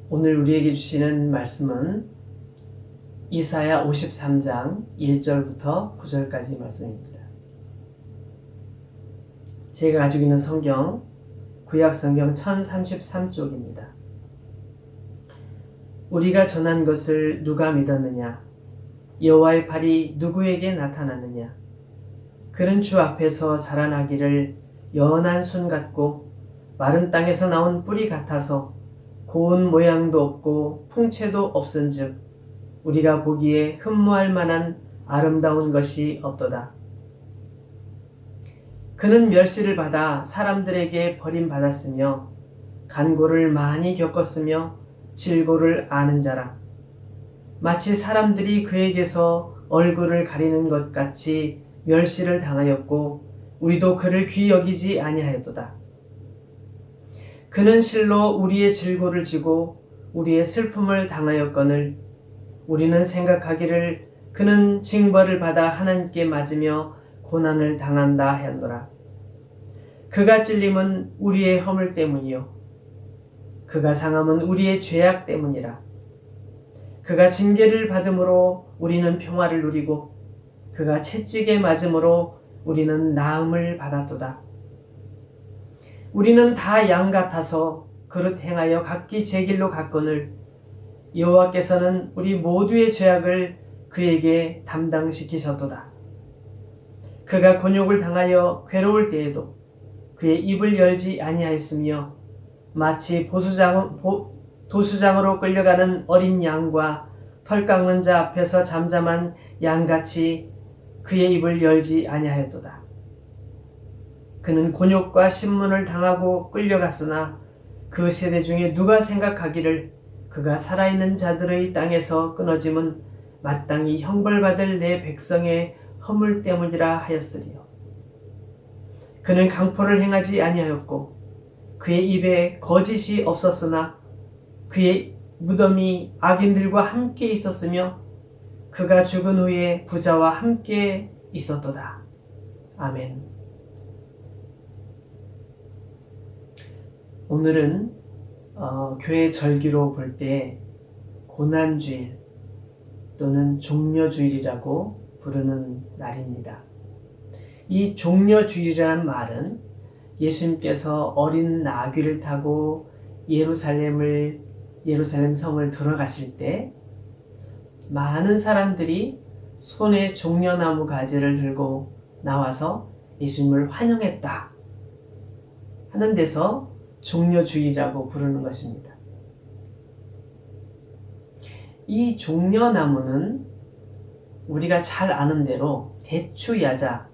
오늘 우리에게 주시는 말씀은 이사야 53장 1절부터 9절까지 말씀입니다. 제가 가지고 있는 성경, 구약성경 1033쪽입니다. 우리가 전한 것을 누가 믿었느냐? 여호와의 팔이 누구에게 나타나느냐? 그는 주 앞에서 자라나기를 연한 순 같고 마른 땅에서 나온 뿌리 같아서 고운 모양도 없고 풍채도 없은즉 우리가 보기에 흠모할 만한 아름다운 것이 없도다. 그는 멸시를 받아 사람들에게 버림받았으며 간고를 많이 겪었으며 질고를 아는 자라. 마치 사람들이 그에게서 얼굴을 가리는 것 같이 멸시를 당하였고 우리도 그를 귀히 여기지 아니하였도다. 그는 실로 우리의 질고를 지고 우리의 슬픔을 당하였거늘 우리는 생각하기를 그는 징벌을 받아 하나님께 맞으며 고난을 당한다 하였노라. 그가 찔림은 우리의 허물 때문이요 그가 상함은 우리의 죄악 때문이라. 그가 징계를 받음으로 우리는 평화를 누리고 그가 채찍에 맞음으로 우리는 나음을 받았도다. 우리는 다 양 같아서 그릇 행하여 각기 제 길로 갔거늘 여호와께서는 우리 모두의 죄악을 그에게 담당시키셨도다. 그가 곤욕을 당하여 괴로울 때에도 그의 입을 열지 아니하였으며 마치 도수장으로 끌려가는 어린 양과 털 깎는 자 앞에서 잠잠한 양같이 그의 입을 열지 아니하였도다. 그는 곤욕과 신문을 당하고 끌려갔으나 그 세대 중에 누가 생각하기를 그가 살아있는 자들의 땅에서 끊어짐은 마땅히 형벌받을 내 백성의 허물 때문이라 하였으리요. 그는 강포를 행하지 아니하였고 그의 입에 거짓이 없었으나 그의 무덤이 악인들과 함께 있었으며 그가 죽은 후에 부자와 함께 있었도다. 아멘. 오늘은 교회 절기로 볼 때 고난주일 또는 종려주일이라고 부르는 날입니다. 이 종려주일이라는 말은 예수님께서 어린 나귀를 타고 예루살렘 성을 들어가실 때 많은 사람들이 손에 종려나무 가지를 들고 나와서 예수님을 환영했다 하는 데서 종려주일이라고 부르는 것입니다. 이 종려나무는 우리가 잘 아는 대로 대추야자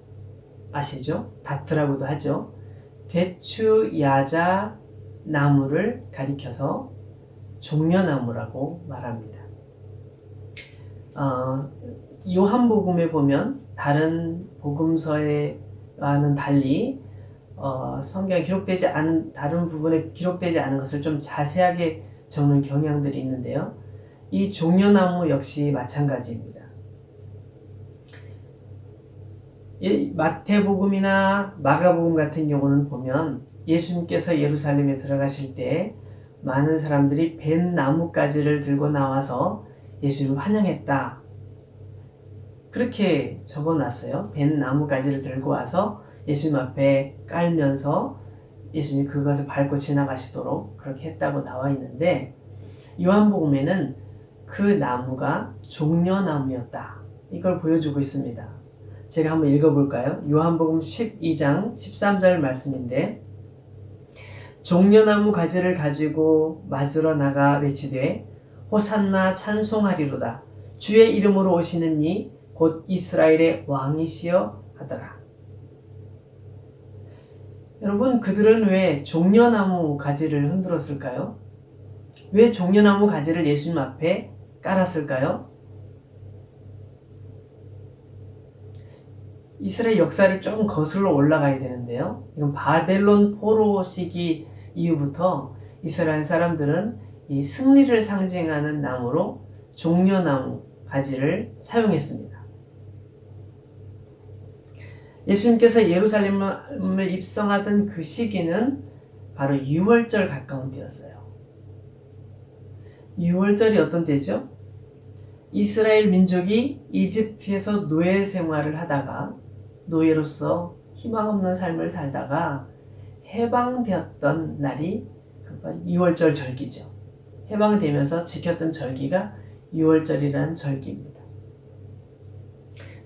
아시죠? 다트라고도 하죠. 대추야자 나무를 가리켜서 종려나무라고 말합니다. 요한복음에 보면 다른 복음서와는 달리 성경에 기록되지 않은 다른 부분에 기록되지 않은 것을 좀 자세하게 적는 경향들이 있는데요. 이 종려나무 역시 마찬가지입니다. 마태복음이나 마가복음 같은 경우는 보면 예수님께서 예루살렘에 들어가실 때 많은 사람들이 벤 나뭇가지를 들고 나와서 예수님을 환영했다. 그렇게 적어놨어요. 벤 나뭇가지를 들고 와서 예수님 앞에 깔면서 예수님이 그것을 밟고 지나가시도록 그렇게 했다고 나와 있는데 요한복음에는 그 나무가 종려나무였다. 이걸 보여주고 있습니다. 제가 한번 읽어볼까요? 요한복음 12장 13절 말씀인데 종려나무 가지를 가지고 맞으러 나가 외치되 호산나 찬송하리로다. 주의 이름으로 오시는 이 곧 이스라엘의 왕이시여 하더라. 여러분, 그들은 왜 종려나무 가지를 흔들었을까요? 왜 종려나무 가지를 예수님 앞에 깔았을까요? 이스라엘 역사를 좀 거슬러 올라가야 되는데요. 이건 바벨론 포로 시기 이후부터 이스라엘 사람들은 이 승리를 상징하는 나무로 종려나무 가지를 사용했습니다. 예수님께서 예루살렘을 입성하던 그 시기는 바로 6월절 가까운 때였어요. 유월절이 어떤 때죠? 이스라엘 민족이 이집트에서 노예 생활을 하다가 노예로서 희망 없는 삶을 살다가 해방되었던 날이 6월절 절기죠. 해방되면서 지켰던 절기가 6월절이라는 절기입니다.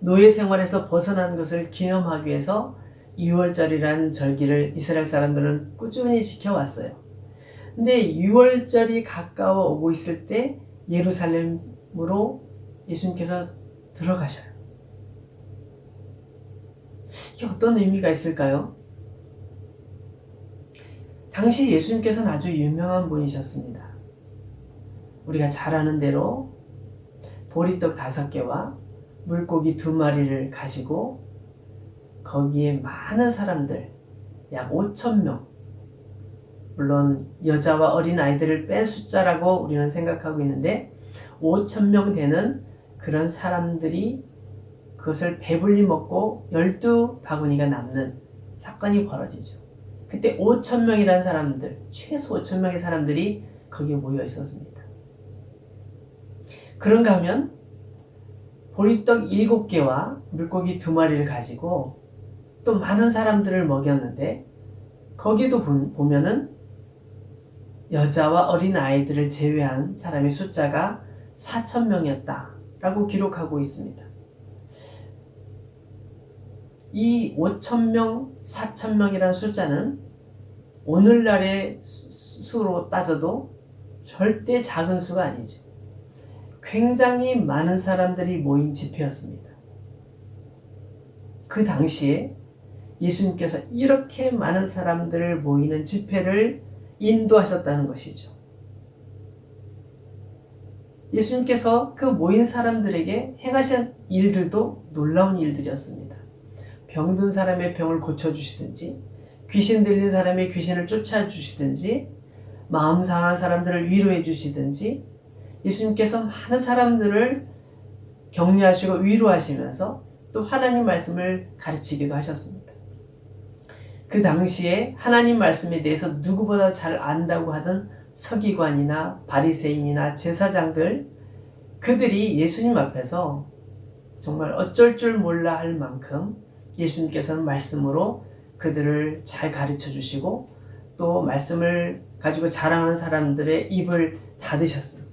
노예 생활에서 벗어난 것을 기념하기 위해서 6월절이라는 절기를 이스라엘 사람들은 꾸준히 지켜왔어요. 근데 6월절이 가까워 오고 있을 때 예루살렘으로 예수님께서 들어가셔요. 이게 어떤 의미가 있을까요? 당시 예수님께서는 아주 유명한 분이셨습니다. 우리가 잘 아는 대로 보리떡 5개와 물고기 2마리를 가지고 거기에 많은 사람들, 약 5,000명, 물론 여자와 어린 아이들을 뺀 숫자라고 우리는 생각하고 있는데 5,000명 되는 그런 사람들이 그것을 배불리 먹고 12바구니가 남는 사건이 벌어지죠. 그때 5,000명이라는 사람들, 최소 5,000명의 사람들이 거기에 모여 있었습니다. 그런가 하면 보리떡 7개와 물고기 2마리를 가지고 또 많은 사람들을 먹였는데 거기도 보면은 여자와 어린 아이들을 제외한 사람의 숫자가 4,000명이었다라고 기록하고 있습니다. 이 5,000명, 4,000명이라는 숫자는 오늘날의 수로 따져도 절대 작은 수가 아니죠. 굉장히 많은 사람들이 모인 집회였습니다. 그 당시에 예수님께서 이렇게 많은 사람들을 모이는 집회를 인도하셨다는 것이죠. 예수님께서 그 모인 사람들에게 행하신 일들도 놀라운 일들이었습니다. 병든 사람의 병을 고쳐주시든지, 귀신 들린 사람의 귀신을 쫓아주시든지, 마음 상한 사람들을 위로해 주시든지, 예수님께서 많은 사람들을 격려하시고 위로하시면서 또 하나님 말씀을 가르치기도 하셨습니다. 그 당시에 하나님 말씀에 대해서 누구보다 잘 안다고 하던 서기관이나 바리새인이나 제사장들, 그들이 예수님 앞에서 정말 어쩔 줄 몰라 할 만큼 예수님께서는 말씀으로 그들을 잘 가르쳐 주시고 또 말씀을 가지고 자랑하는 사람들의 입을 닫으셨습니다.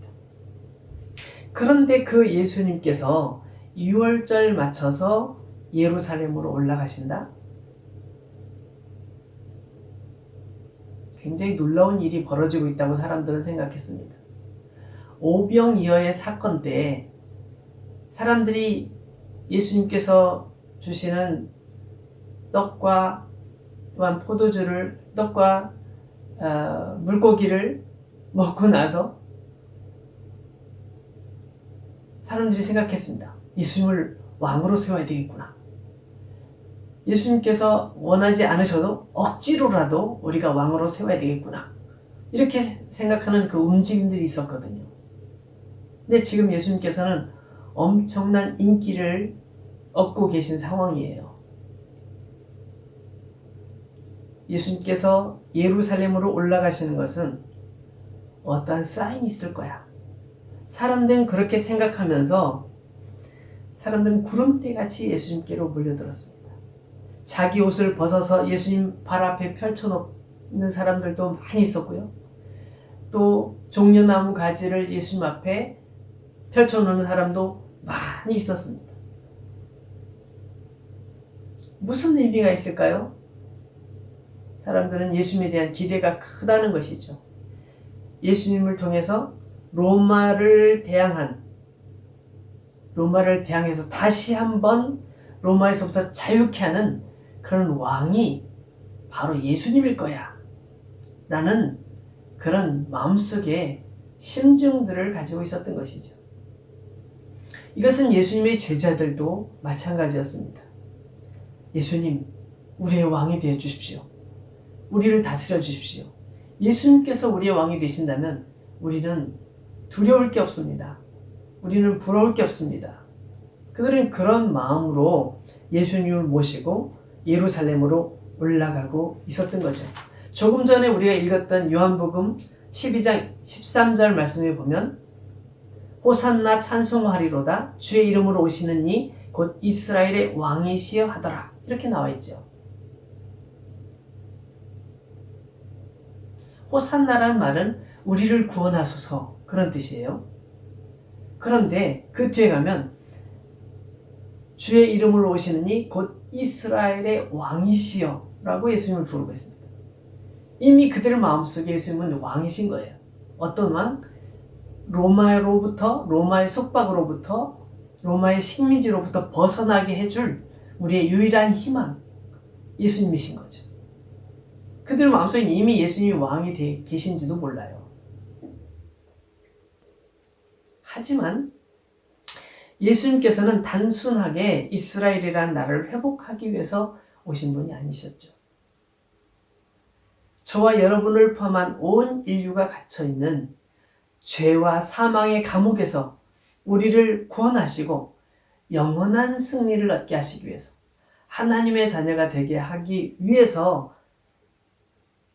그런데 그 예수님께서 6월절 맞춰서 예루살렘으로 올라가신다? 굉장히 놀라운 일이 벌어지고 있다고 사람들은 생각했습니다. 오병이어의 사건 때 사람들이 예수님께서 주시는 떡과 또한 포도주를, 떡과 물고기를 먹고 나서 사람들이 생각했습니다. 예수님을 왕으로 세워야 되겠구나. 예수님께서 원하지 않으셔도 억지로라도 우리가 왕으로 세워야 되겠구나. 이렇게 생각하는 그 움직임들이 있었거든요. 근데 지금 예수님께서는 엄청난 인기를 얻고 계신 상황이에요. 예수님께서 예루살렘으로 올라가시는 것은 어떠한 사인이 있을 거야. 사람들은 그렇게 생각하면서 사람들은 구름대같이 예수님께로 몰려들었습니다. 자기 옷을 벗어서 예수님 발 앞에 펼쳐놓는 사람들도 많이 있었고요. 또 종려나무 가지를 예수님 앞에 펼쳐놓는 사람도 많이 있었습니다. 무슨 의미가 있을까요? 사람들은 예수님에 대한 기대가 크다는 것이죠. 예수님을 통해서 로마를 대항해서 다시 한번 로마에서부터 자유케 하는 그런 왕이 바로 예수님일 거야 라는 그런 마음속에 심증들을 가지고 있었던 것이죠. 이것은 예수님의 제자들도 마찬가지였습니다. 예수님, 우리의 왕이 되어 주십시오. 우리를 다스려 주십시오. 예수님께서 우리의 왕이 되신다면 우리는 두려울 게 없습니다. 우리는 부러울 게 없습니다. 그들은 그런 마음으로 예수님을 모시고 예루살렘으로 올라가고 있었던 거죠. 조금 전에 우리가 읽었던 요한복음 12장 13절 말씀에 보면 호산나 찬송하리로다 주의 이름으로 오시는 이 곧 이스라엘의 왕이시여 하더라. 이렇게 나와 있죠. 호산나라는 말은 우리를 구원하소서 그런 뜻이에요. 그런데 그 뒤에 가면 주의 이름으로 오시는 이 곧 이스라엘의 왕이시여 라고 예수님을 부르고 있습니다. 이미 그들 마음속에 예수님은 왕이신 거예요. 어떤 왕? 로마의 속박으로부터 로마의 식민지로부터 벗어나게 해줄 우리의 유일한 희망 예수님이신 거죠. 그들 마음속에 이미 예수님이 왕이 계신지도 몰라요. 하지만 예수님께서는 단순하게 이스라엘이라는 나라를 회복하기 위해서 오신 분이 아니셨죠. 저와 여러분을 포함한 온 인류가 갇혀있는 죄와 사망의 감옥에서 우리를 구원하시고 영원한 승리를 얻게 하시기 위해서 하나님의 자녀가 되게 하기 위해서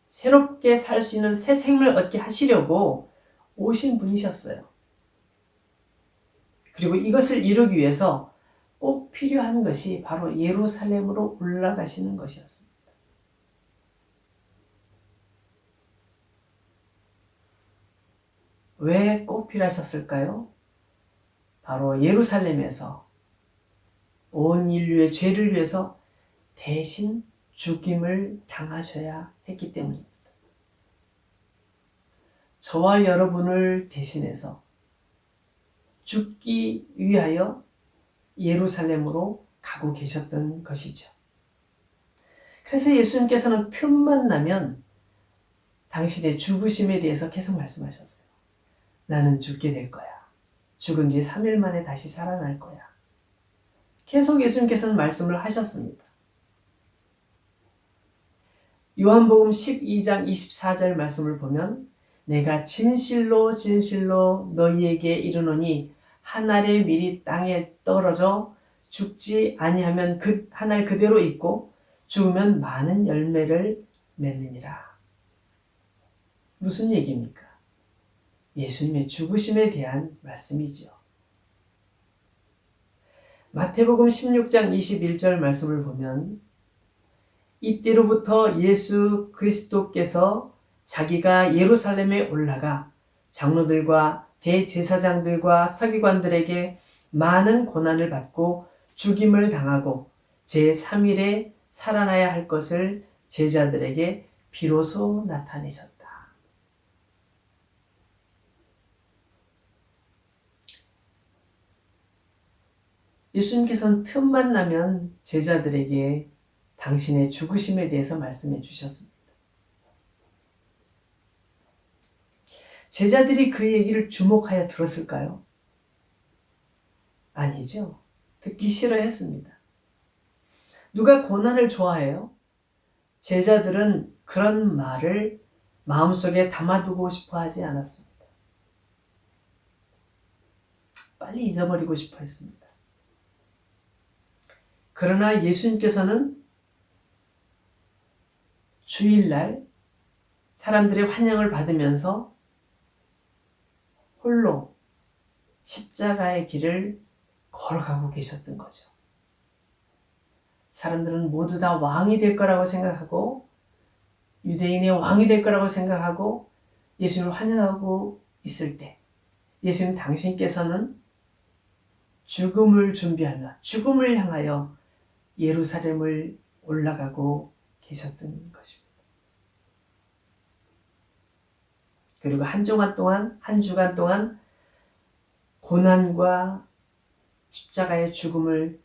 새롭게 살 수 있는 새 생명을 얻게 하시려고 오신 분이셨어요. 그리고 이것을 이루기 위해서 꼭 필요한 것이 바로 예루살렘으로 올라가시는 것이었습니다. 왜 꼭 필요하셨을까요? 바로 예루살렘에서 온 인류의 죄를 위해서 대신 죽임을 당하셔야 했기 때문입니다. 저와 여러분을 대신해서 죽기 위하여 예루살렘으로 가고 계셨던 것이죠. 그래서 예수님께서는 틈만 나면 당신의 죽으심에 대해서 계속 말씀하셨어요. 나는 죽게 될 거야. 죽은 뒤 3일 만에 다시 살아날 거야. 계속 예수님께서는 말씀을 하셨습니다. 요한복음 12장 24절 말씀을 보면 내가 진실로 진실로 너희에게 이르노니 한 알의 밀이 땅에 떨어져 죽지 아니하면 그 한 알 그대로 있고 죽으면 많은 열매를 맺느니라. 무슨 얘기입니까? 예수님의 죽으심에 대한 말씀이지요. 마태복음 16장 21절 말씀을 보면 이때로부터 예수 그리스도께서 자기가 예루살렘에 올라가 장로들과 대제사장들과 서기관들에게 많은 고난을 받고 죽임을 당하고 제3일에 살아나야 할 것을 제자들에게 비로소 나타내셨다. 예수님께서는 틈만 나면 제자들에게 당신의 죽으심에 대해서 말씀해 주셨습니다. 제자들이 그 얘기를 주목하여 들었을까요? 아니죠. 듣기 싫어했습니다. 누가 고난을 좋아해요? 제자들은 그런 말을 마음속에 담아두고 싶어 하지 않았습니다. 빨리 잊어버리고 싶어 했습니다. 그러나 예수님께서는 주일날 사람들의 환영을 받으면서 홀로 십자가의 길을 걸어가고 계셨던 거죠. 사람들은 모두 다 왕이 될 거라고 생각하고 유대인의 왕이 될 거라고 생각하고 예수님을 환영하고 있을 때 예수님 당신께서는 죽음을 준비하며 죽음을 향하여 예루살렘을 올라가고 계셨던 것입니다. 그리고 한 주간 동안 고난과 십자가의 죽음을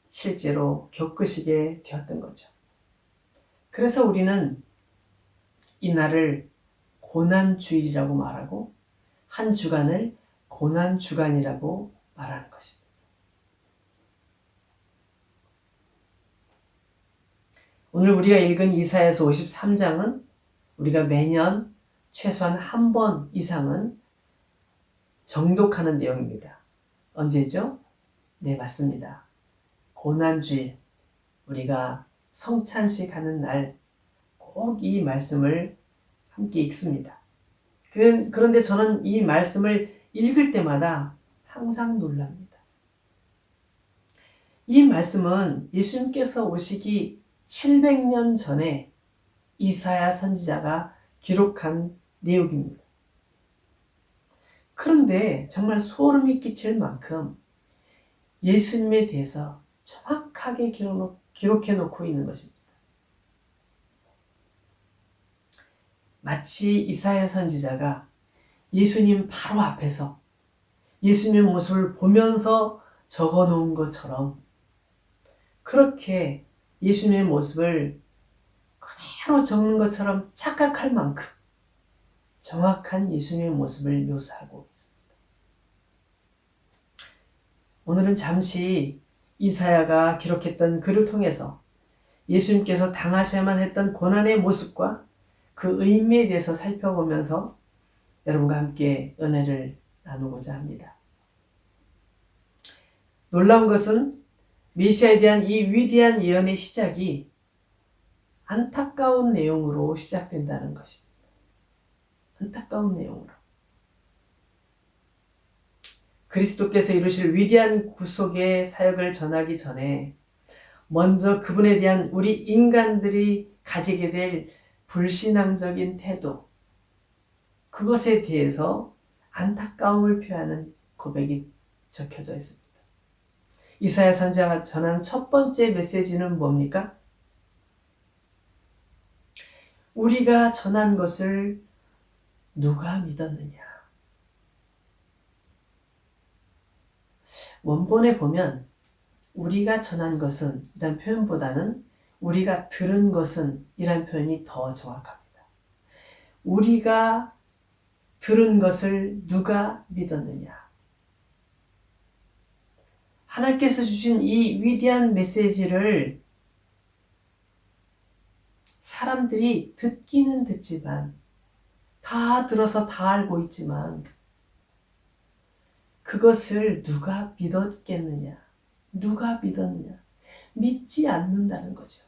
실제로 겪으시게 되었던 거죠. 그래서 우리는 이날을 고난주일이라고 말하고 한 주간을 고난주간이라고 말하는 것입니다. 오늘 우리가 읽은 이사야서 53장은 우리가 매년 최소한 한 번 이상은 정독하는 내용입니다. 언제죠? 네, 맞습니다. 고난주일, 우리가 성찬식 하는 날 꼭 이 말씀을 함께 읽습니다. 그런데 저는 이 말씀을 읽을 때마다 항상 놀랍니다. 이 말씀은 예수님께서 오시기 700년 전에 이사야 선지자가 기록한 내용입니다. 그런데 정말 소름이 끼칠 만큼 예수님에 대해서 정확하게 기록해 놓고 있는 것입니다. 마치 이사야 선지자가 예수님 바로 앞에서 예수님의 모습을 보면서 적어 놓은 것처럼 그렇게 예수님의 모습을 그대로 적는 것처럼 착각할 만큼 정확한 예수님의 모습을 묘사하고 있습니다. 오늘은 잠시 이사야가 기록했던 글을 통해서 예수님께서 당하셔야만 했던 고난의 모습과 그 의미에 대해서 살펴보면서 여러분과 함께 은혜를 나누고자 합니다. 놀라운 것은 메시아에 대한 이 위대한 예언의 시작이 안타까운 내용으로 시작된다는 것입니다. 안타까운 내용으로. 그리스도께서 이루실 위대한 구속의 사역을 전하기 전에 먼저 그분에 대한 우리 인간들이 가지게 될 불신앙적인 태도, 그것에 대해서 안타까움을 표하는 고백이 적혀져 있습니다. 이사야 선지자가 전한 첫 번째 메시지는 뭡니까? 우리가 전한 것을 누가 믿었느냐? 원본에 보면 우리가 전한 것은 이란 표현보다는 우리가 들은 것은 이란 표현이 더 정확합니다. 우리가 들은 것을 누가 믿었느냐? 하나님께서 주신 이 위대한 메시지를 사람들이 듣기는 듣지만 다 들어서 다 알고 있지만 그것을 누가 믿었겠느냐? 누가 믿었느냐? 믿지 않는다는 거죠.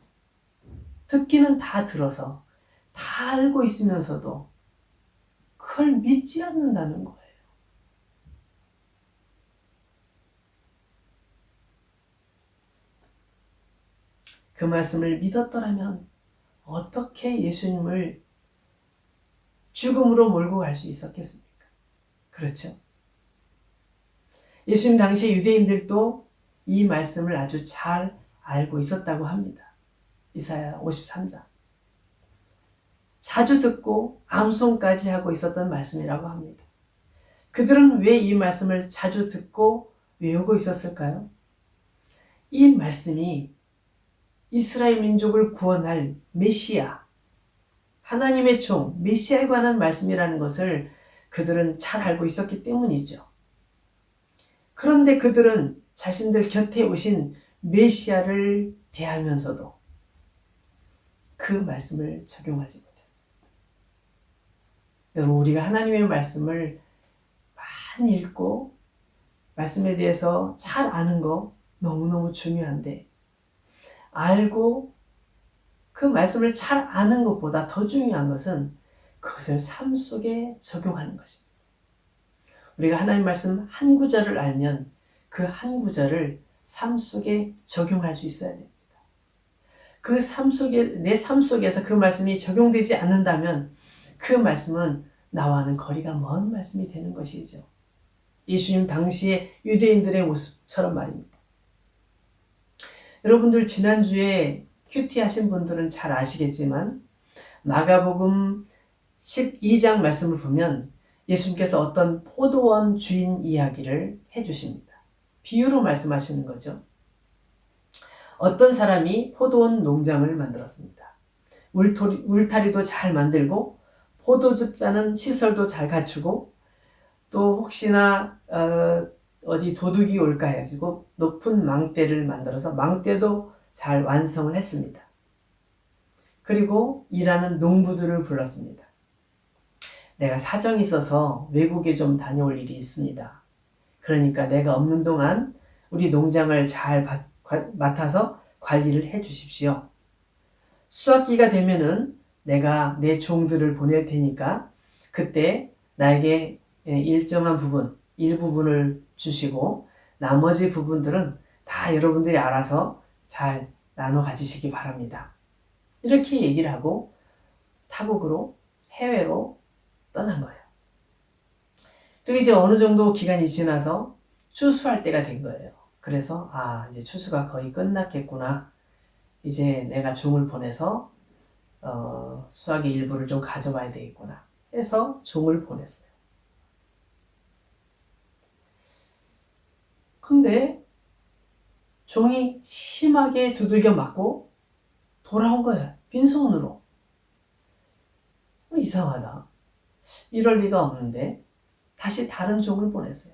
듣기는 다 들어서 다 알고 있으면서도 그걸 믿지 않는다는 거예요. 그 말씀을 믿었더라면 어떻게 예수님을 죽음으로 몰고 갈 수 있었겠습니까? 그렇죠? 예수님 당시 유대인들도 이 말씀을 아주 잘 알고 있었다고 합니다. 이사야 53장. 자주 듣고 암송까지 하고 있었던 말씀이라고 합니다. 그들은 왜 이 말씀을 자주 듣고 외우고 있었을까요? 이 말씀이 이스라엘 민족을 구원할 메시아, 하나님의 종, 메시아에 관한 말씀이라는 것을 그들은 잘 알고 있었기 때문이죠. 그런데 그들은 자신들 곁에 오신 메시아를 대하면서도 그 말씀을 적용하지 못했습니다. 여러분, 우리가 하나님의 말씀을 많이 읽고 말씀에 대해서 잘 아는 거 너무너무 중요한데 알고 그 말씀을 잘 아는 것보다 더 중요한 것은 그것을 삶 속에 적용하는 것입니다. 우리가 하나님 말씀 한 구절을 알면 그 한 구절을 삶 속에 적용할 수 있어야 됩니다. 그 삶 속에, 내 삶 속에서 그 말씀이 적용되지 않는다면 그 말씀은 나와는 거리가 먼 말씀이 되는 것이죠. 예수님 당시의 유대인들의 모습처럼 말입니다. 여러분들 지난주에 큐티 하신 분들은 잘 아시겠지만 마가복음 12장 말씀을 보면 예수님께서 어떤 포도원 주인 이야기를 해주십니다. 비유로 말씀하시는 거죠. 어떤 사람이 포도원 농장을 만들었습니다. 울타리도 잘 만들고 포도즙 짜는 시설도 잘 갖추고 또 혹시나 어디 도둑이 올까 해가지고 높은 망대를 만들어서 망대도 잘 완성을 했습니다. 그리고 일하는 농부들을 불렀습니다. 내가 사정이 있어서 외국에 좀 다녀올 일이 있습니다. 그러니까 내가 없는 동안 우리 농장을 잘 맡아서 관리를 해 주십시오. 수확기가 되면은 내가 내 종들을 보낼 테니까 그때 나에게 일정한 부분, 일부분을 주시고 나머지 부분들은 다 여러분들이 알아서 잘 나눠 가지시기 바랍니다. 이렇게 얘기를 하고 타국으로 해외로 떠난 거예요. 그리고 이제 어느 정도 기간이 지나서 추수할 때가 된 거예요. 그래서 이제 추수가 거의 끝났겠구나. 이제 내가 종을 보내서 수확의 일부를 좀 가져와야 되겠구나 해서 종을 보냈어요. 근데 종이 심하게 두들겨 맞고 돌아온 거예요. 빈손으로. 이상하다. 이럴 리가 없는데 다시 다른 종을 보냈어요.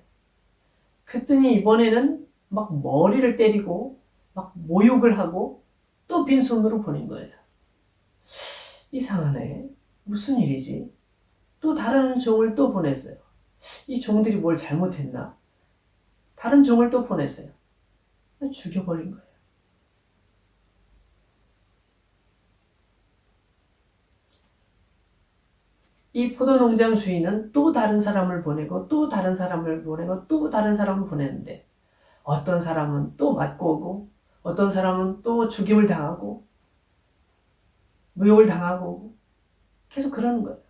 그랬더니 이번에는 막 머리를 때리고 막 모욕을 하고 또 빈손으로 보낸 거예요. 이상하네. 무슨 일이지? 또 다른 종을 또 보냈어요. 이 종들이 뭘 잘못했나? 다른 종을 또 보냈어요. 죽여버린 거예요. 이 포도농장 주인은 또 다른 사람을 보내고 또 다른 사람을 보내고 또 다른 사람을 보냈는데 어떤 사람은 또 맞고 오고 어떤 사람은 또 죽임을 당하고 모욕을 당하고 오고 계속 그러는 거예요.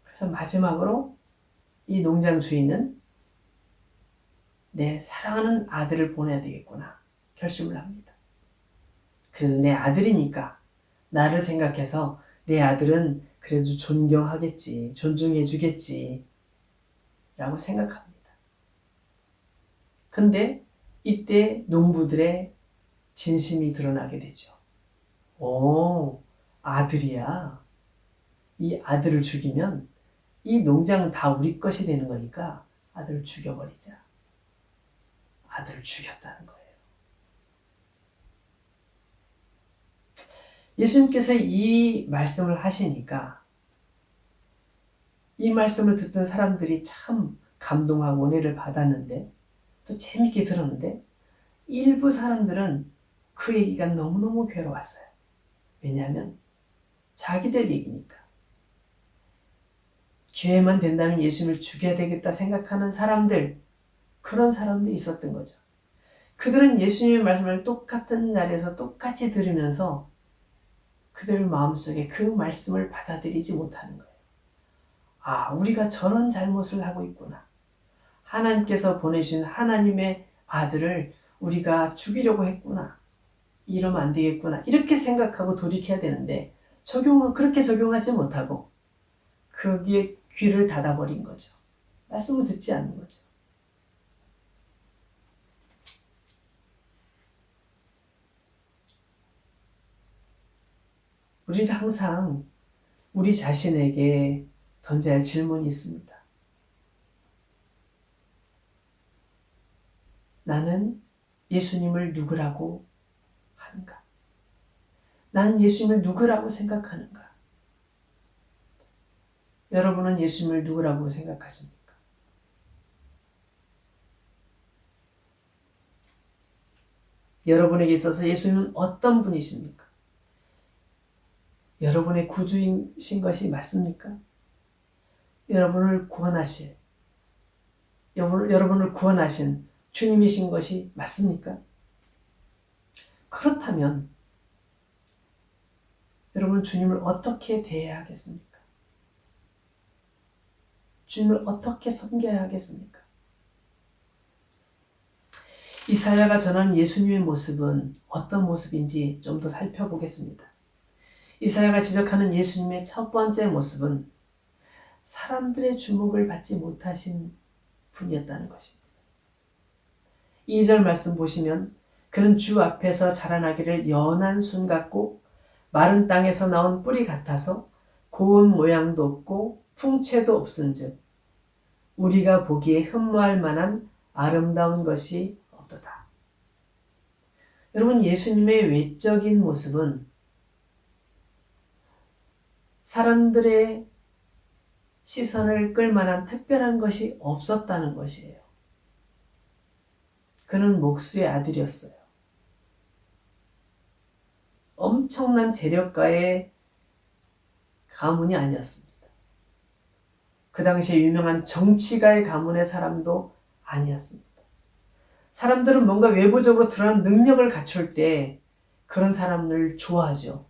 그래서 마지막으로 이 농장 주인은 내 사랑하는 아들을 보내야 되겠구나 결심을 합니다. 그래도 내 아들이니까 나를 생각해서 내 아들은 그래도 존경하겠지, 존중해 주겠지 라고 생각합니다. 근데 이때 농부들의 진심이 드러나게 되죠. 오, 아들이야. 이 아들을 죽이면 이 농장은 다 우리 것이 되는 거니까 아들을 죽여버리자. 아들을 죽였다는 거예요. 예수님께서 이 말씀을 하시니까 이 말씀을 듣던 사람들이 참 감동하고 은혜를 받았는데 또 재밌게 들었는데 일부 사람들은 그 얘기가 너무너무 괴로웠어요. 왜냐하면 자기들 얘기니까. 기회만 된다면 예수님을 죽여야 되겠다 생각하는 사람들, 그런 사람들이 있었던 거죠. 그들은 예수님의 말씀을 똑같은 자리에서 똑같이 들으면서 그들 마음속에 그 말씀을 받아들이지 못하는 거예요. 우리가 저런 잘못을 하고 있구나. 하나님께서 보내주신 하나님의 아들을 우리가 죽이려고 했구나. 이러면 안 되겠구나. 이렇게 생각하고 돌이켜야 되는데 적용은 그렇게 적용하지 못하고 거기에 귀를 닫아버린 거죠. 말씀을 듣지 않는 거죠. 우리는 항상 우리 자신에게 던져야 할 질문이 있습니다. 나는 예수님을 누구라고 하는가? 나는 예수님을 누구라고 생각하는가? 여러분은 예수님을 누구라고 생각하십니까? 여러분에게 있어서 예수님은 어떤 분이십니까? 여러분의 구주이신 것이 맞습니까? 여러분을 구원하신 주님이신 것이 맞습니까? 그렇다면 여러분은 주님을 어떻게 대해야 하겠습니까? 주님을 어떻게 섬겨야 하겠습니까? 이사야가 전하는 예수님의 모습은 어떤 모습인지 좀 더 살펴보겠습니다. 이사야가 지적하는 예수님의 첫 번째 모습은 사람들의 주목을 받지 못하신 분이었다는 것입니다. 2절 말씀 보시면 그는 주 앞에서 자라나기를 연한 순 같고 마른 땅에서 나온 뿌리 같아서 고운 모양도 없고 풍채도 없은즉 우리가 보기에 흠모할 만한 아름다운 것이 없도다. 여러분, 예수님의 외적인 모습은 사람들의 시선을 끌 만한 특별한 것이 없었다는 것이에요. 그는 목수의 아들이었어요. 엄청난 재력가의 가문이 아니었습니다. 그 당시에 유명한 정치가의 가문의 사람도 아니었습니다. 사람들은 뭔가 외부적으로 드러난 능력을 갖출 때 그런 사람을 좋아하죠.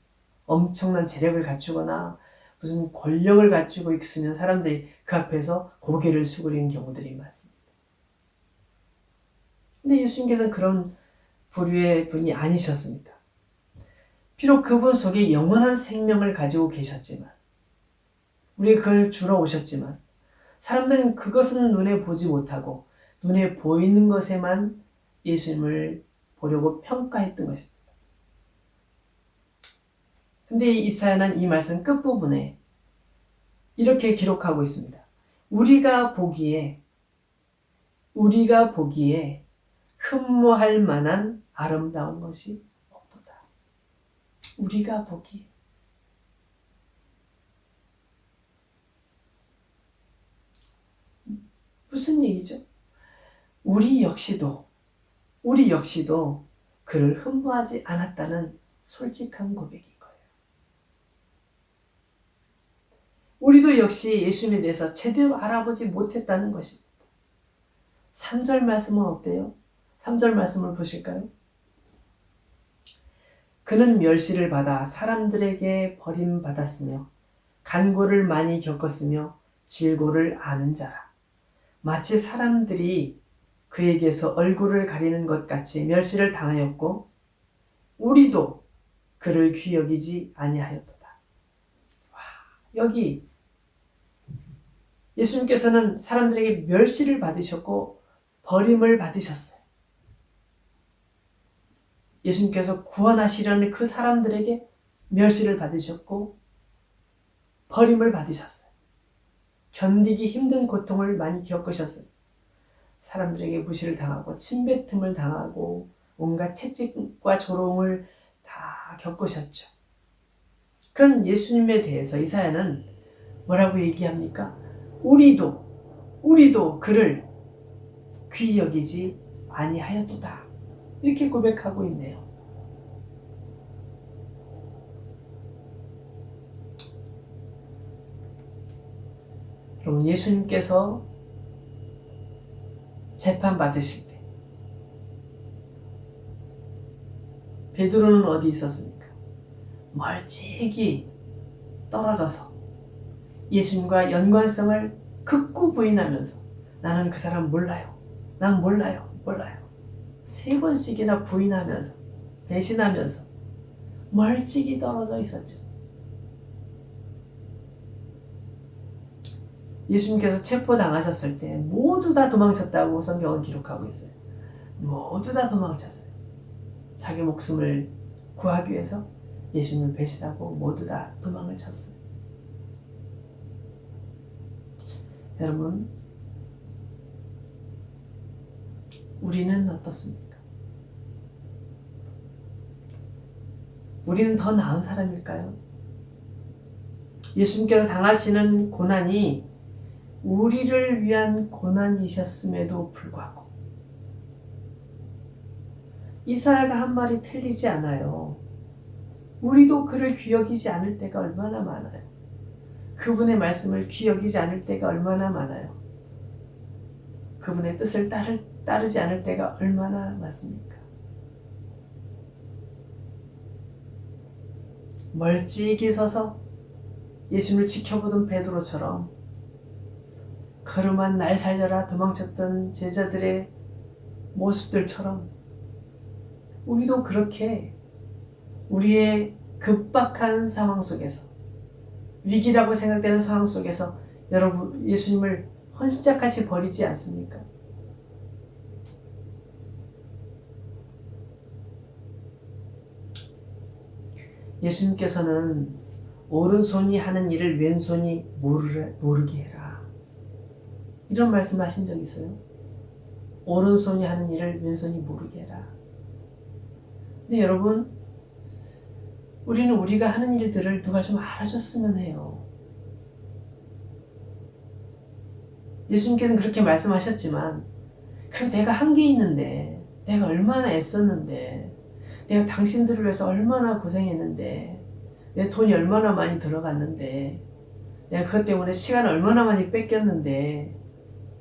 엄청난 재력을 갖추거나 무슨 권력을 갖추고 있으면 사람들이 그 앞에서 고개를 수그리는 경우들이 많습니다. 근데 예수님께서는 그런 부류의 분이 아니셨습니다. 비록 그분 속에 영원한 생명을 가지고 계셨지만, 우리가 그걸 주러 오셨지만, 사람들은 그것은 눈에 보지 못하고 눈에 보이는 것에만 예수님을 보려고 평가했던 것입니다. 근데 이사야는 이 말씀 끝부분에 이렇게 기록하고 있습니다. 우리가 보기에 흠모할 만한 아름다운 것이 없도다. 우리가 보기에. 무슨 얘기죠? 우리 역시도 그를 흠모하지 않았다는 솔직한 고백인 거예요. 우리도 역시 예수님에 대해서 제대로 알아보지 못했다는 것입니다. 3절 말씀은 어때요? 3절 말씀을 보실까요? 그는 멸시를 받아 사람들에게 버림받았으며 간고를 많이 겪었으며 질고를 아는 자라. 마치 사람들이 그에게서 얼굴을 가리는 것 같이 멸시를 당하였고 우리도 그를 귀히 여기지 아니하였도다. 와, 여기 예수님께서는 사람들에게 멸시를 받으셨고 버림을 받으셨어요. 예수님께서 구원하시려는 그 사람들에게 멸시를 받으셨고 버림을 받으셨어요. 견디기 힘든 고통을 많이 겪으셨어요. 사람들에게 무시를 당하고 침뱉음을 당하고 온갖 채찍과 조롱을 다 겪으셨죠. 그런 예수님에 대해서 이사야는 뭐라고 얘기합니까? 우리도 그를 귀히 여기지 아니하였도다. 이렇게 고백하고 있네요. 그럼 예수님께서 재판받으실 때 베드로는 어디 있었습니까? 멀찍이 떨어져서 예수님과 연관성을 극구 부인하면서 나는 그 사람 몰라요. 난 몰라요. 3번씩이나 부인하면서 배신하면서 멀찍이 떨어져 있었죠. 예수님께서 체포당하셨을 때 모두 다 도망쳤다고 성경은 기록하고 있어요. 모두 다 도망쳤어요. 자기 목숨을 구하기 위해서 예수님을 배신하고 모두 다 도망을 쳤어요. 여러분, 우리는 어떻습니까? 우리는 더 나은 사람일까요? 예수님께서 당하시는 고난이 우리를 위한 고난이셨음에도 불구하고 이사야가 한 말이 틀리지 않아요. 우리도 그를 귀히 여기지 않을 때가 얼마나 많아요. 그분의 말씀을 귀히 여기지 않을 때가 얼마나 많아요. 그분의 뜻을 따르지 않을 때가 얼마나 많습니까? 멀찍이 서서 예수님을 지켜보던 베드로처럼 걸음한 날 살려라 도망쳤던 제자들의 모습들처럼 우리도 그렇게 우리의 급박한 상황 속에서 위기라고 생각되는 상황 속에서 여러분 예수님을 헌신짝같이 버리지 않습니까? 예수님께서는 오른손이 하는 일을 왼손이 모르게 해라. 이런 말씀 하신 적 있어요? 오른손이 하는 일을 왼손이 모르게 해라. 근데 여러분, 우리는 우리가 하는 일들을 누가 좀 알아줬으면 해요. 예수님께서는 그렇게 말씀하셨지만 그래 내가 한 게 있는데 내가 얼마나 애썼는데 내가 당신들을 위해서 얼마나 고생했는데 내 돈이 얼마나 많이 들어갔는데, 내가 그것 때문에 시간을 얼마나 많이 뺏겼는데,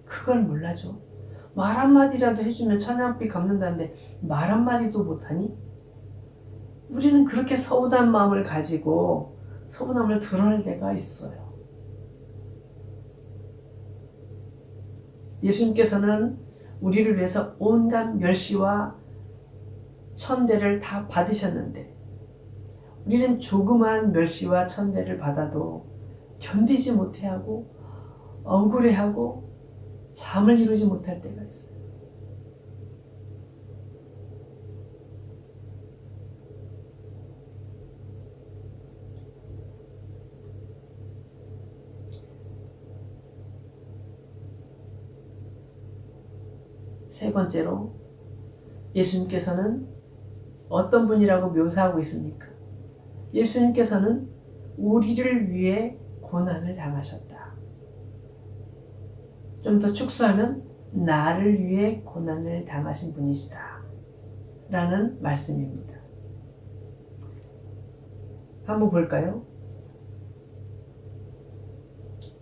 그걸 몰라줘. 말 한마디라도 해주면 천냥빚 갚는다는데 말 한마디도 못하니? 우리는 그렇게 서운한 마음을 가지고 서운함을 드러낼 때가 있어요. 예수님께서는 우리를 위해서 온갖 멸시와 천대를 다 받으셨는데 우리는 조그만 멸시와 천대를 받아도 견디지 못해하고 억울해하고 잠을 이루지 못할 때가 있어요. 세 번째로 예수님께서는 어떤 분이라고 묘사하고 있습니까? 예수님께서는 우리를 위해 고난을 당하셨다. 좀 더 축소하면 나를 위해 고난을 당하신 분이시다 라는 말씀입니다. 한번 볼까요?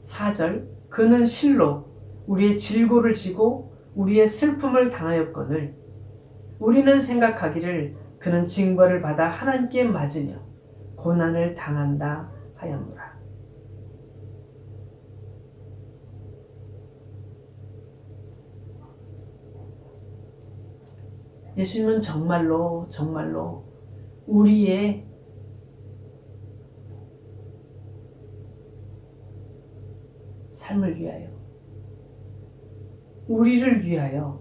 4절 그는 실로 우리의 질고를 지고 우리의 슬픔을 당하였거늘 우리는 생각하기를 그는 징벌을 받아 하나님께 맞으며 고난을 당한다 하였노라. 예수님은 정말로 우리의 삶을 위하여, 우리를 위하여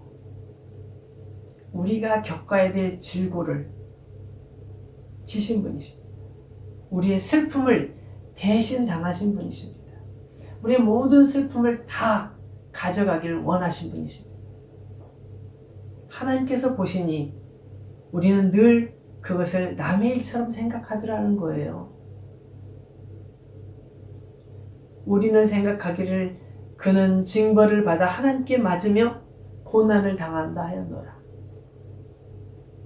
우리가 겪어야 될 질고를 지신 분이십니다. 우리의 슬픔을 대신 당하신 분이십니다. 우리의 모든 슬픔을 다 가져가길 원하신 분이십니다. 하나님께서 보시니 우리는 늘 그것을 남의 일처럼 생각하더라는 거예요. 우리는 생각하기를 그는 징벌을 받아 하나님께 맞으며 고난을 당한다 하였노라.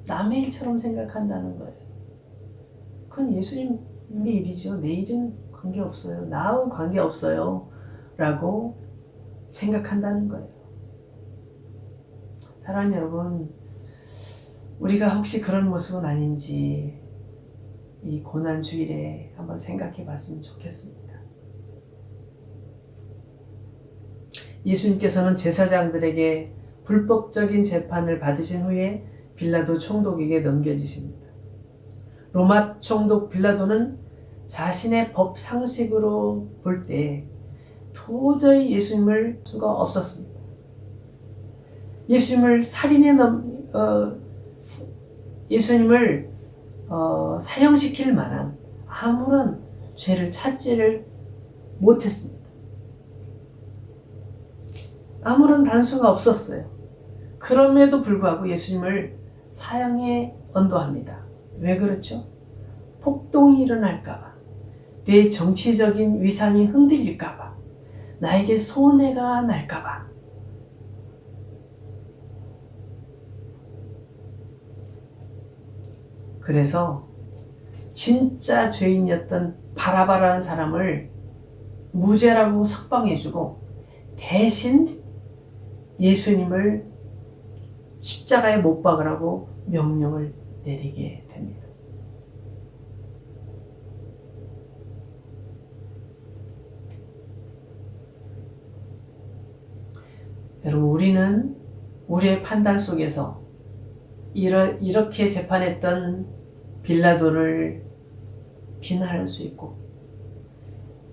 남의 일처럼 생각한다는 거예요. 그건 예수님의 일이죠. 내 일은 관계없어요. 나하고 관계없어요. 라고 생각한다는 거예요. 사랑하는 여러분, 우리가 혹시 그런 모습은 아닌지 이 고난 주일에 한번 생각해 봤으면 좋겠습니다. 예수님께서는 제사장들에게 불법적인 재판을 받으신 후에 빌라도 총독에게 넘겨지십니다. 로마 총독 빌라도는 자신의 법 상식으로 볼 때 도저히 예수님을 수가 없었습니다. 예수님을 예수님을 사형시킬 만한 아무런 죄를 찾지를 못했습니다. 아무런 단서가 없었어요. 그럼에도 불구하고 예수님을 사형에 언도합니다. 왜 그렇죠? 폭동이 일어날까봐, 내 정치적인 위상이 흔들릴까봐, 나에게 손해가 날까봐. 그래서 진짜 죄인이었던 바라바라는 사람을 무죄라고 석방해주고 대신 예수님을 십자가에 못 박으라고 명령을 내리게 됩니다. 여러분, 우리는 우리의 판단 속에서 이렇게 재판했던 빌라도를 비난할 수 있고,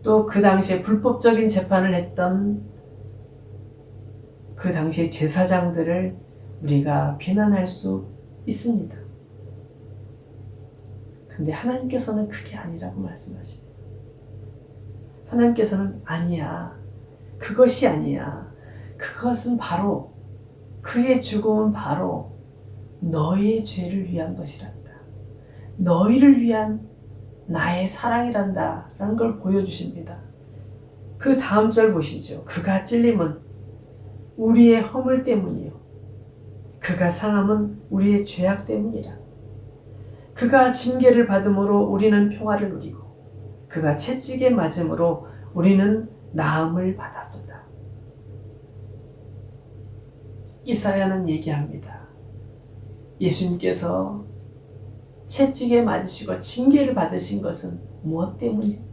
또 그 당시에 불법적인 재판을 했던 그 당시의 제사장들을 우리가 비난할 수 있습니다. 근데 하나님께서는 그게 아니라고 말씀하십니다. 하나님께서는 아니야. 그것이 아니야. 그것은 바로, 그의 죽음은 바로 너의 죄를 위한 것이란다. 너희를 위한 나의 사랑이란다 라는 걸 보여주십니다. 그 다음 절 보시죠. 그가 찔림은 우리의 허물 때문이요, 그가 상함은 우리의 죄악 때문이라. 그가 징계를 받음으로 우리는 평화를 누리고 그가 채찍에 맞음으로 우리는 나음을 받았도다. 이사야는 얘기합니다. 예수님께서 채찍에 맞으시고 징계를 받으신 것은 무엇 때문이지?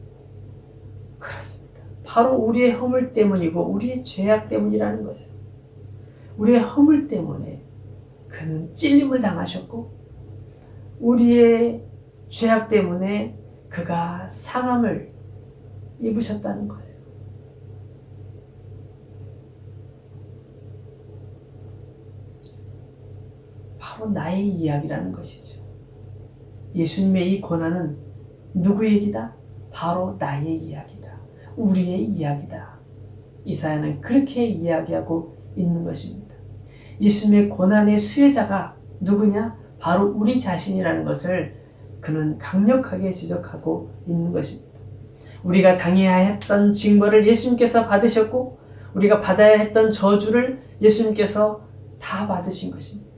그렇습니다. 바로 우리의 허물 때문이고 우리의 죄악 때문이라는 거예요. 우리의 허물 때문에 그는 찔림을 당하셨고 우리의 죄악 때문에 그가 상함을 입으셨다는 거예요. 바로 나의 이야기라는 것이죠. 예수님의 이 고난은 누구 얘기다? 바로 나의 이야기다. 우리의 이야기다. 이사야는 그렇게 이야기하고 있는 것입니다. 예수님의 고난의 수혜자가 누구냐? 바로 우리 자신이라는 것을 그는 강력하게 지적하고 있는 것입니다. 우리가 당해야 했던 징벌을 예수님께서 받으셨고 우리가 받아야 했던 저주를 예수님께서 다 받으신 것입니다.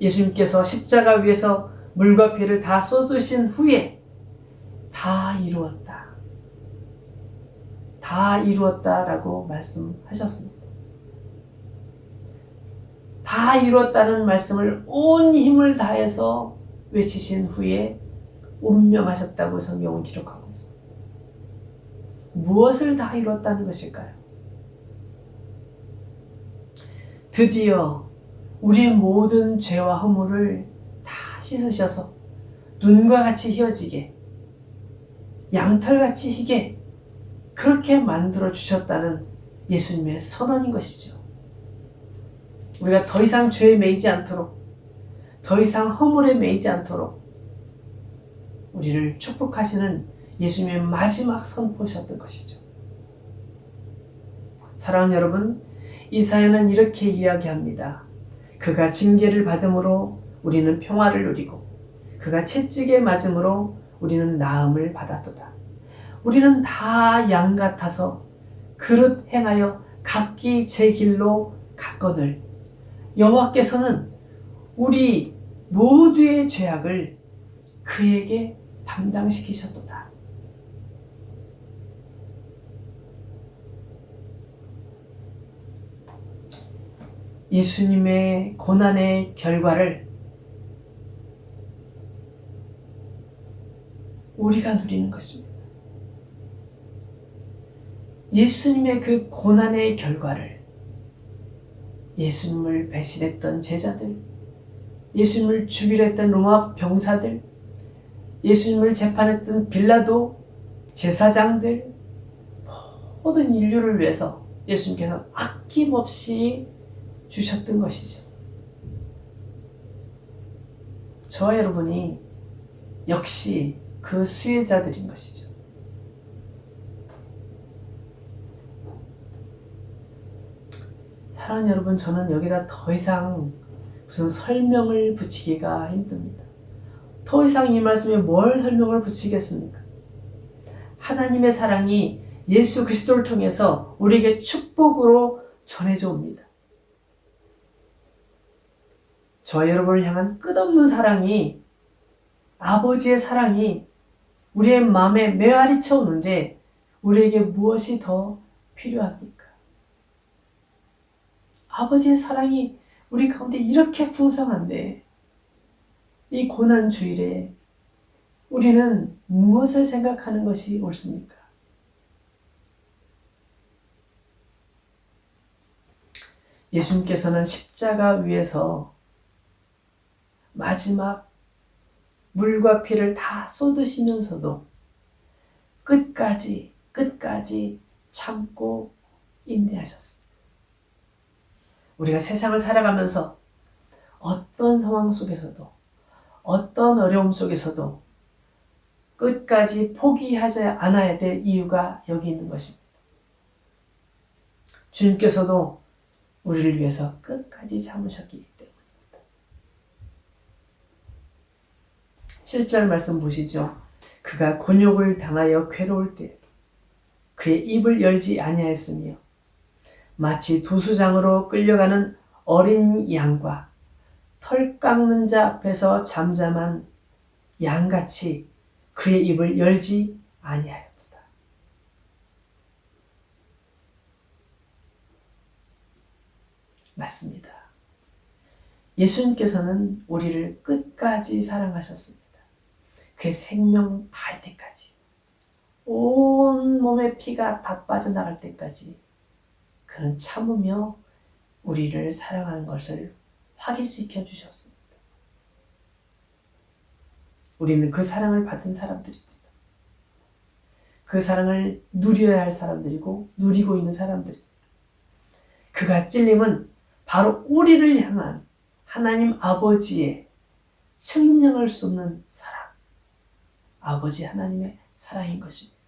예수님께서 십자가 위에서 물과 피를 다 쏟으신 후에 다 이루었다. 다 이루었다라고 말씀하셨습니다. 다 이루었다는 말씀을 온 힘을 다해서 외치신 후에 운명하셨다고 성경은 기록하고 있습니다. 무엇을 다 이루었다는 것일까요? 드디어 우리의 모든 죄와 허물을 다 씻으셔서 눈과 같이 희어지게 양털같이 희게 그렇게 만들어 주셨다는 예수님의 선언인 것이죠. 우리가 더 이상 죄에 매이지 않도록 더 이상 허물에 매이지 않도록 우리를 축복하시는 예수님의 마지막 선포셨던 것이죠. 사랑하는 여러분, 이사야는 이렇게 이야기합니다. 그가 징계를 받음으로 우리는 평화를 누리고 그가 채찍에 맞음으로 우리는 나음을 받았도다. 우리는 다 양 같아서 그릇 행하여 각기 제 길로 갔거늘 여호와께서는 우리 모두의 죄악을 그에게 담당시키셨도다. 예수님의 고난의 결과를 우리가 누리는 것입니다. 예수님의 그 고난의 결과를 예수님을 배신했던 제자들, 예수님을 죽이려 했던 로마 병사들, 예수님을 재판했던 빌라도, 제사장들, 모든 인류를 위해서 예수님께서 아낌없이 주셨던 것이죠. 저와 여러분이 역시 그 수혜자들인 것이죠. 사랑하는 여러분, 저는 여기다 더 이상 무슨 설명을 붙이기가 힘듭니다. 더 이상 이 말씀에 뭘 설명을 붙이겠습니까? 하나님의 사랑이 예수 그리스도를 통해서 우리에게 축복으로 전해져 옵니다. 저와 여러분을 향한 끝없는 사랑이, 아버지의 사랑이 우리의 마음에 메아리 쳐오는데 우리에게 무엇이 더 필요합니까? 아버지의 사랑이 우리 가운데 이렇게 풍성한데 이 고난 주일에 우리는 무엇을 생각하는 것이 옳습니까? 예수님께서는 십자가 위에서 마지막 물과 피를 다 쏟으시면서도 끝까지 참고 인내하셨습니다. 우리가 세상을 살아가면서 어떤 상황 속에서도 어떤 어려움 속에서도 끝까지 포기하지 않아야 될 이유가 여기 있는 것입니다. 주님께서도 우리를 위해서 끝까지 참으셨기 때문입니다. 7절 말씀 보시죠. 그가 곤욕을 당하여 괴로울 때 그의 입을 열지 아니하였으며 마치 도수장으로 끌려가는 어린 양과 털 깎는 자 앞에서 잠잠한 양같이 그의 입을 열지 아니하였도다. 맞습니다. 예수님께서는 우리를 끝까지 사랑하셨습니다. 그의 생명 다할 때까지, 온 몸의 피가 다 빠져나갈 때까지 그는 참으며 우리를 사랑하는 것을 확인시켜 주셨습니다. 우리는 그 사랑을 받은 사람들입니다. 그 사랑을 누려야 할 사람들이고 누리고 있는 사람들입니다. 그가 찔림은 바로 우리를 향한 하나님 아버지의 측량할 수 없는 사랑, 아버지 하나님의 사랑인 것입니다.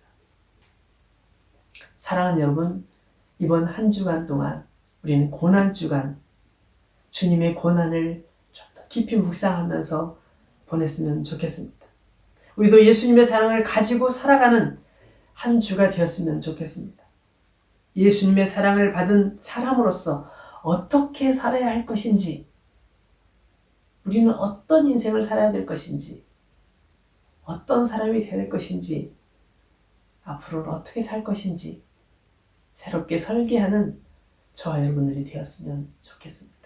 사랑하는 여러분, 이번 한 주간 동안 우리는 고난주간, 주님의 고난을 좀 더 깊이 묵상하면서 보냈으면 좋겠습니다. 우리도 예수님의 사랑을 가지고 살아가는 한 주가 되었으면 좋겠습니다. 예수님의 사랑을 받은 사람으로서 어떻게 살아야 할 것인지, 우리는 어떤 인생을 살아야 될 것인지, 어떤 사람이 되어야 될 것인지, 앞으로는 어떻게 살 것인지 새롭게 설계하는 저와 여러분들이 되었으면 좋겠습니다.